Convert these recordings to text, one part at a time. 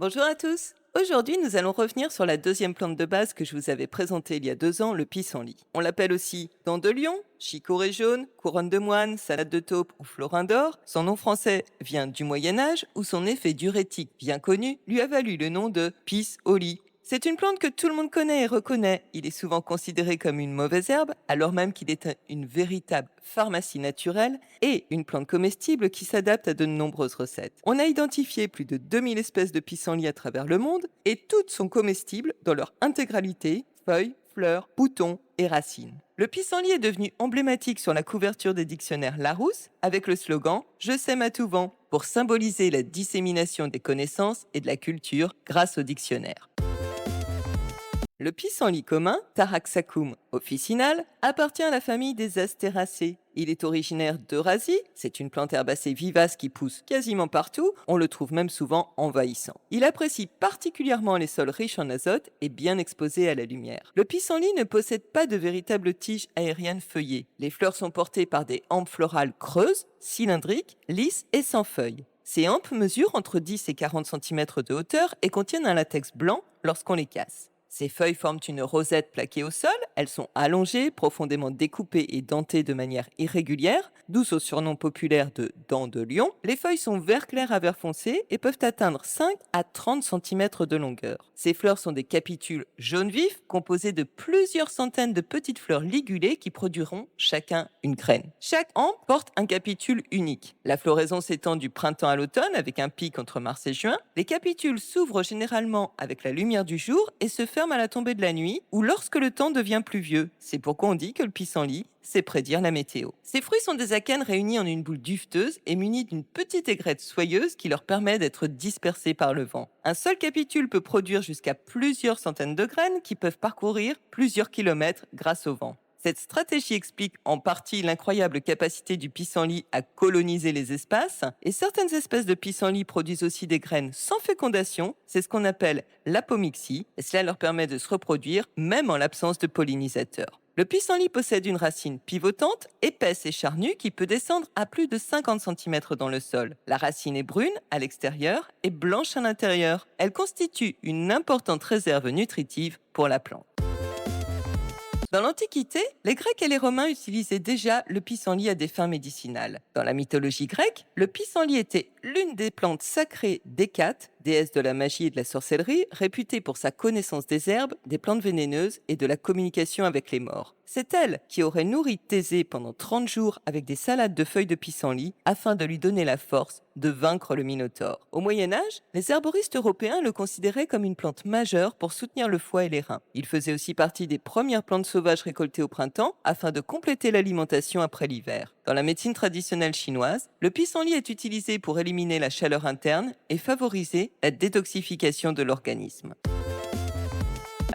Bonjour à tous. Aujourd'hui, nous allons revenir sur la deuxième plante de base que je vous avais présentée il y a 2 ans, le pissenlit. On l'appelle aussi dent de lion, chicorée jaune, couronne de moine, salade de taupe ou florin d'or. Son nom français vient du Moyen-Âge où son effet diurétique bien connu lui a valu le nom de pis-au-lit. C'est une plante que tout le monde connaît et reconnaît. Il est souvent considéré comme une mauvaise herbe, alors même qu'il est une véritable pharmacie naturelle et une plante comestible qui s'adapte à de nombreuses recettes. On a identifié plus de 2000 espèces de pissenlits à travers le monde et toutes sont comestibles dans leur intégralité, feuilles, fleurs, boutons et racines. Le pissenlit est devenu emblématique sur la couverture des dictionnaires Larousse avec le slogan Je sème à tout vent pour symboliser la dissémination des connaissances et de la culture grâce au dictionnaire. Le pissenlit commun, Taraxacum officinal, appartient à la famille des Astéracées. Il est originaire d'Eurasie, c'est une plante herbacée vivace qui pousse quasiment partout, on le trouve même souvent envahissant. Il apprécie particulièrement les sols riches en azote et bien exposés à la lumière. Le pissenlit ne possède pas de véritable tige aérienne feuillée. Les fleurs sont portées par des hampes florales creuses, cylindriques, lisses et sans feuilles. Ces hampes mesurent entre 10 et 40 cm de hauteur et contiennent un latex blanc lorsqu'on les casse. Ces feuilles forment une rosette plaquée au sol, elles sont allongées, profondément découpées et dentées de manière irrégulière, d'où son surnom populaire de dent de lion. Les feuilles sont vert clair à vert foncé et peuvent atteindre 5 à 30 cm de longueur. Ces fleurs sont des capitules jaune vif, composés de plusieurs centaines de petites fleurs ligulées qui produiront chacun une graine. Chaque hampe porte un capitule unique. La floraison s'étend du printemps à l'automne avec un pic entre mars et juin. Les capitules s'ouvrent généralement avec la lumière du jour et se ferment à la tombée de la nuit ou lorsque le temps devient pluvieux. C'est pourquoi on dit que le pissenlit sait prédire la météo. Ces fruits sont des akènes réunis en une boule duveteuse et munis d'une petite aigrette soyeuse qui leur permet d'être dispersés par le vent. Un seul capitule peut produire jusqu'à plusieurs centaines de graines qui peuvent parcourir plusieurs kilomètres grâce au vent. Cette stratégie explique en partie l'incroyable capacité du pissenlit à coloniser les espaces, et certaines espèces de pissenlit produisent aussi des graines sans fécondation, c'est ce qu'on appelle l'apomixie, et cela leur permet de se reproduire même en l'absence de pollinisateurs. Le pissenlit possède une racine pivotante, épaisse et charnue qui peut descendre à plus de 50 cm dans le sol. La racine est brune à l'extérieur et blanche à l'intérieur. Elle constitue une importante réserve nutritive pour la plante. Dans l'Antiquité, les Grecs et les Romains utilisaient déjà le pissenlit à des fins médicinales. Dans la mythologie grecque, le pissenlit était l'une des plantes sacrées d'Hécate, déesse de la magie et de la sorcellerie, réputée pour sa connaissance des herbes, des plantes vénéneuses et de la communication avec les morts. C'est elle qui aurait nourri Thésée pendant 30 jours avec des salades de feuilles de pissenlit afin de lui donner la force de vaincre le Minotaure. Au Moyen-Âge, les herboristes européens le considéraient comme une plante majeure pour soutenir le foie et les reins. Il faisait aussi partie des premières plantes sauvages récoltées au printemps afin de compléter l'alimentation après l'hiver. Dans la médecine traditionnelle chinoise, le pissenlit est utilisé pour éliminer la chaleur interne et favoriser la détoxification de l'organisme.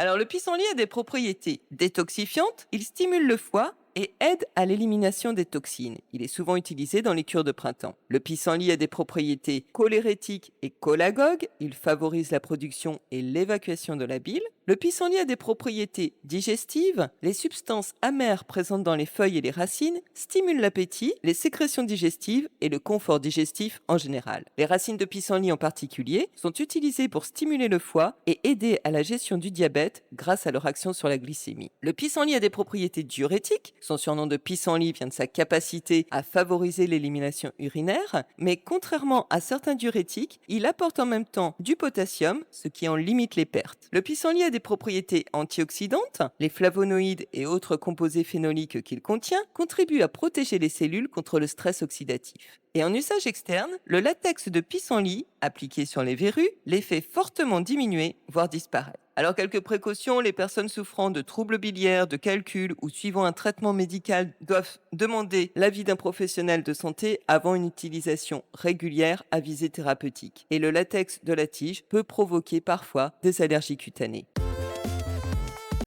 Alors le pissenlit a des propriétés détoxifiantes, il stimule le foie et aide à l'élimination des toxines. Il est souvent utilisé dans les cures de printemps. Le pissenlit a des propriétés cholérétiques et cholagogues, il favorise la production et l'évacuation de la bile. Le pissenlit a des propriétés digestives, les substances amères présentes dans les feuilles et les racines stimulent l'appétit, les sécrétions digestives et le confort digestif en général. Les racines de pissenlit en particulier sont utilisées pour stimuler le foie et aider à la gestion du diabète grâce à leur action sur la glycémie. Le pissenlit a des propriétés diurétiques, son surnom de pissenlit vient de sa capacité à favoriser l'élimination urinaire, mais contrairement à certains diurétiques, il apporte en même temps du potassium, ce qui en limite les pertes. Le pissenlit a des propriétés antioxydantes, les flavonoïdes et autres composés phénoliques qu'il contient contribuent à protéger les cellules contre le stress oxydatif. Et en usage externe, le latex de pissenlit, appliqué sur les verrues, les fait fortement diminuer, voire disparaître. Alors quelques précautions, les personnes souffrant de troubles biliaires, de calculs ou suivant un traitement médical doivent demander l'avis d'un professionnel de santé avant une utilisation régulière à visée thérapeutique. Et le latex de la tige peut provoquer parfois des allergies cutanées.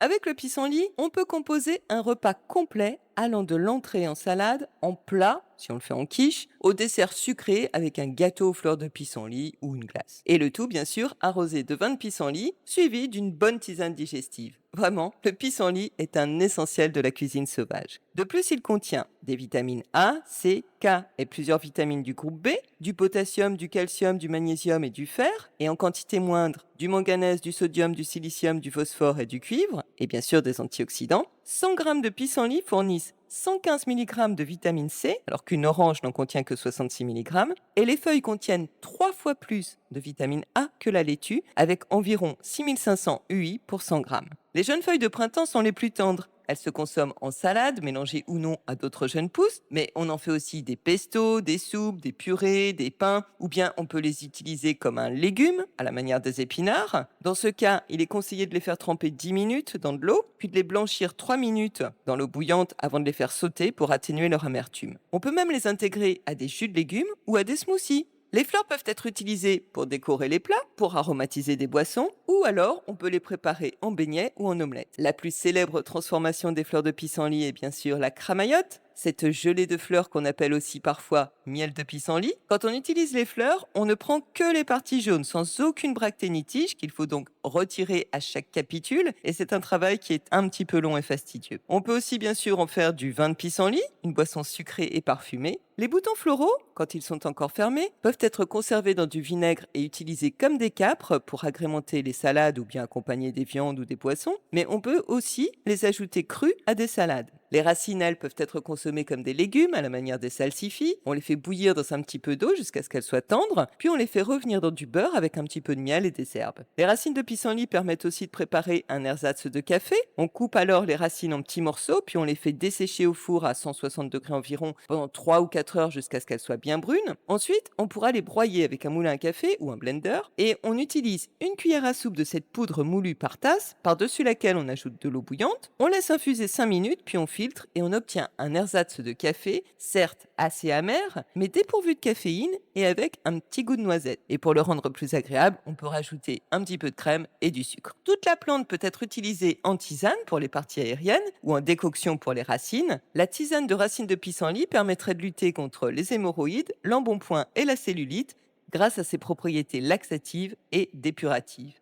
Avec le pissenlit, on peut composer un repas complet allant de l'entrée en salade, en plat, si on le fait en quiche, au dessert sucré avec un gâteau aux fleurs de pissenlit ou une glace. Et le tout, bien sûr, arrosé de vin de pissenlit, suivi d'une bonne tisane digestive. Vraiment, le pissenlit est un essentiel de la cuisine sauvage. De plus, il contient des vitamines A, C, K et plusieurs vitamines du groupe B, du potassium, du calcium, du magnésium et du fer, et en quantité moindre, du manganèse, du sodium, du silicium, du phosphore et du cuivre, et bien sûr des antioxydants. 100 g de pissenlit fournissent 115 mg de vitamine C, alors qu'une orange n'en contient que 66 mg, et les feuilles contiennent 3 fois plus de vitamine A que la laitue, avec environ 6500 UI pour 100 g. Les jeunes feuilles de printemps sont les plus tendres. Elles se consomment en salade, mélangées ou non à d'autres jeunes pousses, mais on en fait aussi des pestos, des soupes, des purées, des pains, ou bien on peut les utiliser comme un légume, à la manière des épinards. Dans ce cas, il est conseillé de les faire tremper 10 minutes dans de l'eau, puis de les blanchir 3 minutes dans l'eau bouillante avant de les faire sauter pour atténuer leur amertume. On peut même les intégrer à des jus de légumes ou à des smoothies. Les fleurs peuvent être utilisées pour décorer les plats, pour aromatiser des boissons, ou alors on peut les préparer en beignets ou en omelette. La plus célèbre transformation des fleurs de pissenlit est bien sûr la cramaillotte, cette gelée de fleurs qu'on appelle aussi parfois miel de pissenlit. Quand on utilise les fleurs, on ne prend que les parties jaunes, sans aucune bractée ni tige, qu'il faut donc retirer à chaque capitule, et c'est un travail qui est un petit peu long et fastidieux. On peut aussi bien sûr en faire du vin de pissenlit, une boisson sucrée et parfumée. Les boutons floraux, quand ils sont encore fermés, peuvent être conservés dans du vinaigre et utilisés comme des câpres pour agrémenter les salades ou bien accompagner des viandes ou des poissons, mais on peut aussi les ajouter crus à des salades. Les racines, elles, peuvent être consommées comme des légumes à la manière des salsifis. On les fait bouillir dans un petit peu d'eau jusqu'à ce qu'elles soient tendres, puis on les fait revenir dans du beurre avec un petit peu de miel et des herbes. Les racines de pissenlit permettent aussi de préparer un ersatz de café. On coupe alors les racines en petits morceaux, puis on les fait dessécher au four à 160 degrés environ pendant 3 ou 4 heures jusqu'à ce qu'elles soient bien brunes. Ensuite, on pourra les broyer avec un moulin à café ou un blender et on utilise une cuillère à soupe de cette poudre moulue par tasse, par-dessus laquelle on ajoute de l'eau bouillante. On laisse infuser 5 minutes, puis on filtre et on obtient un ersatz de café, certes assez amer, mais dépourvu de caféine et avec un petit goût de noisette. Et pour le rendre plus agréable, on peut rajouter un petit peu de crème et du sucre. Toute la plante peut être utilisée en tisane pour les parties aériennes ou en décoction pour les racines. La tisane de racines de pissenlit permettrait de lutter contre les hémorroïdes, l'embonpoint et la cellulite grâce à ses propriétés laxatives et dépuratives.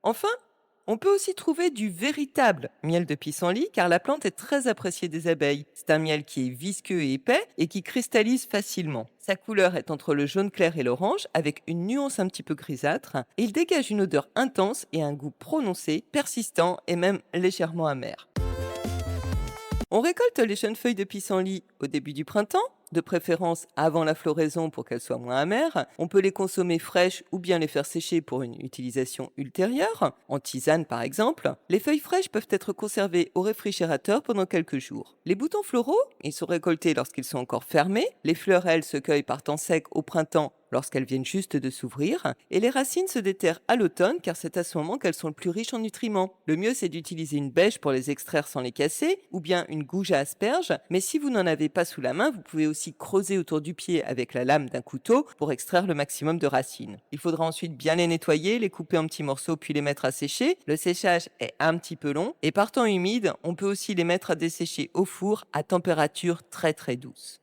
Enfin, on peut aussi trouver du véritable miel de pissenlit car la plante est très appréciée des abeilles. C'est un miel qui est visqueux et épais et qui cristallise facilement. Sa couleur est entre le jaune clair et l'orange avec une nuance un petit peu grisâtre et il dégage une odeur intense et un goût prononcé, persistant et même légèrement amer. On récolte les jeunes feuilles de pissenlit au début du printemps, de préférence avant la floraison pour qu'elles soient moins amères. On peut les consommer fraîches ou bien les faire sécher pour une utilisation ultérieure, en tisane par exemple. Les feuilles fraîches peuvent être conservées au réfrigérateur pendant quelques jours. Les boutons floraux, ils sont récoltés lorsqu'ils sont encore fermés. Les fleurs, elles, se cueillent par temps sec au printemps lorsqu'elles viennent juste de s'ouvrir, et les racines se déterrent à l'automne car c'est à ce moment qu'elles sont le plus riches en nutriments. Le mieux c'est d'utiliser une bêche pour les extraire sans les casser, ou bien une gouge à asperges, mais si vous n'en avez pas sous la main, vous pouvez aussi creuser autour du pied avec la lame d'un couteau pour extraire le maximum de racines. Il faudra ensuite bien les nettoyer, les couper en petits morceaux puis les mettre à sécher. Le séchage est un petit peu long, et par temps humide, on peut aussi les mettre à dessécher au four à température très très douce.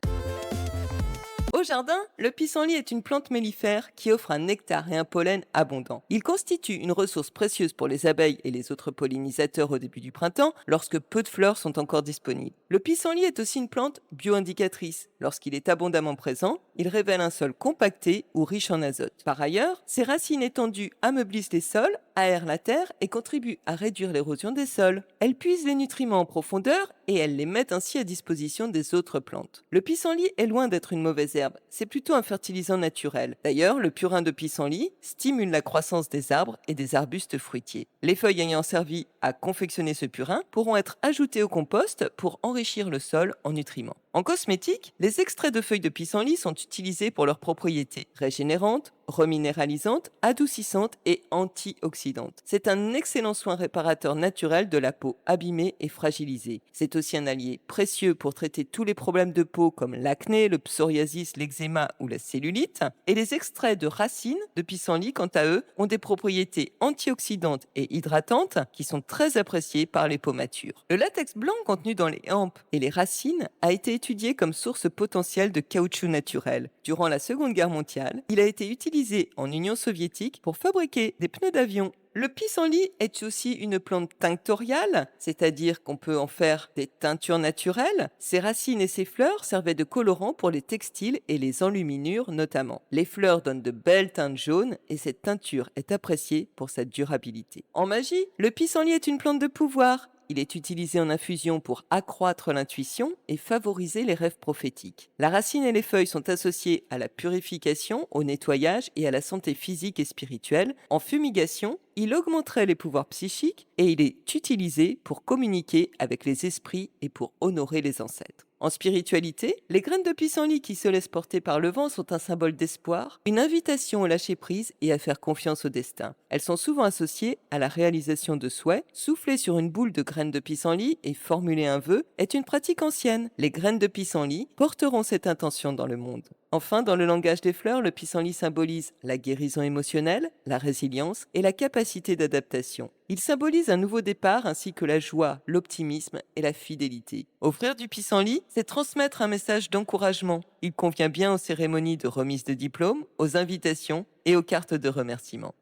Au jardin, le pissenlit est une plante mellifère qui offre un nectar et un pollen abondants. Il constitue une ressource précieuse pour les abeilles et les autres pollinisateurs au début du printemps, lorsque peu de fleurs sont encore disponibles. Le pissenlit est aussi une plante bioindicatrice. Lorsqu'il est abondamment présent, il révèle un sol compacté ou riche en azote. Par ailleurs, ses racines étendues ameublissent les sols, aèrent la terre et contribuent à réduire l'érosion des sols. Elles puisent les nutriments en profondeur et elles les mettent ainsi à disposition des autres plantes. Le pissenlit est loin d'être une mauvaise herbe, c'est plutôt un fertilisant naturel. D'ailleurs, le purin de pissenlit stimule la croissance des arbres et des arbustes fruitiers. Les feuilles ayant servi à confectionner ce purin pourront être ajoutées au compost pour enrichir le sol en nutriments. En cosmétique, les extraits de feuilles de pissenlit sont utilisés pour leurs propriétés régénérantes, reminéralisantes, adoucissantes et antioxydantes. C'est un excellent soin réparateur naturel de la peau abîmée et fragilisée. C'est aussi un allié précieux pour traiter tous les problèmes de peau comme l'acné, le psoriasis, l'eczéma ou la cellulite. Et les extraits de racines de pissenlit, quant à eux, ont des propriétés antioxydantes et hydratantes qui sont très appréciées par les peaux matures. Le latex blanc contenu dans les hampes et les racines a été étudié comme source potentielle de caoutchouc naturel. Durant la Seconde Guerre mondiale, il a été utilisé en Union soviétique pour fabriquer des pneus d'avion. Le pissenlit est aussi une plante tinctoriale, c'est-à-dire qu'on peut en faire des teintures naturelles. Ses racines et ses fleurs servaient de colorant pour les textiles et les enluminures notamment. Les fleurs donnent de belles teintes jaunes et cette teinture est appréciée pour sa durabilité. En magie, le pissenlit est une plante de pouvoir. Il est utilisé en infusion pour accroître l'intuition et favoriser les rêves prophétiques. La racine et les feuilles sont associées à la purification, au nettoyage et à la santé physique et spirituelle. En fumigation, il augmenterait les pouvoirs psychiques et il est utilisé pour communiquer avec les esprits et pour honorer les ancêtres. En spiritualité, les graines de pissenlit qui se laissent porter par le vent sont un symbole d'espoir, une invitation au lâcher-prise et à faire confiance au destin. Elles sont souvent associées à la réalisation de souhaits. Souffler sur une boule de graines de pissenlit et formuler un vœu est une pratique ancienne. Les graines de pissenlit porteront cette intention dans le monde. Enfin, dans le langage des fleurs, le pissenlit symbolise la guérison émotionnelle, la résilience et la capacité d'adaptation. Il symbolise un nouveau départ ainsi que la joie, l'optimisme et la fidélité. Offrir du pissenlit, c'est transmettre un message d'encouragement. Il convient bien aux cérémonies de remise de diplôme, aux invitations et aux cartes de remerciement.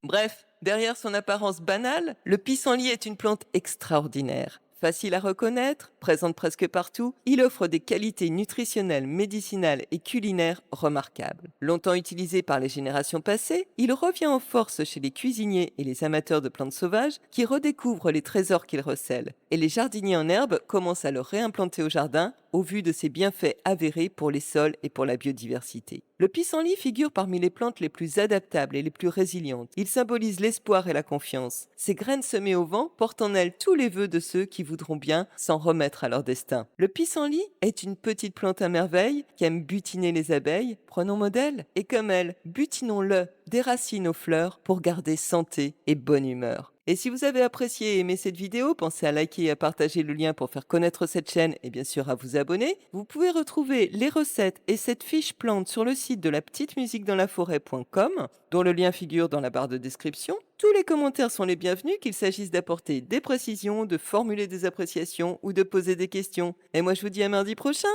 Bref, derrière son apparence banale, le pissenlit est une plante extraordinaire. Facile à reconnaître, présente presque partout, il offre des qualités nutritionnelles, médicinales et culinaires remarquables. Longtemps utilisé par les générations passées, il revient en force chez les cuisiniers et les amateurs de plantes sauvages qui redécouvrent les trésors qu'il recèle. Et les jardiniers en herbe commencent à le réimplanter au jardin au vu de ses bienfaits avérés pour les sols et pour la biodiversité. Le pissenlit figure parmi les plantes les plus adaptables et les plus résilientes. Il symbolise l'espoir et la confiance. Ses graines semées au vent portent en elles tous les vœux de ceux qui voudront bien s'en remettre à leur destin. Le pissenlit est une petite plante à merveille qui aime butiner les abeilles. Prenons modèle et comme elle, butinons-le des racines aux fleurs pour garder santé et bonne humeur. Et si vous avez apprécié et aimé cette vidéo, pensez à liker et à partager le lien pour faire connaître cette chaîne et bien sûr à vous abonner. Vous pouvez retrouver les recettes et cette fiche plante sur le site de lapetitemusiquedansلاforêt.com, dont le lien figure dans la barre de description. Tous les commentaires sont les bienvenus, qu'il s'agisse d'apporter des précisions, de formuler des appréciations ou de poser des questions. Et moi je vous dis à mardi prochain.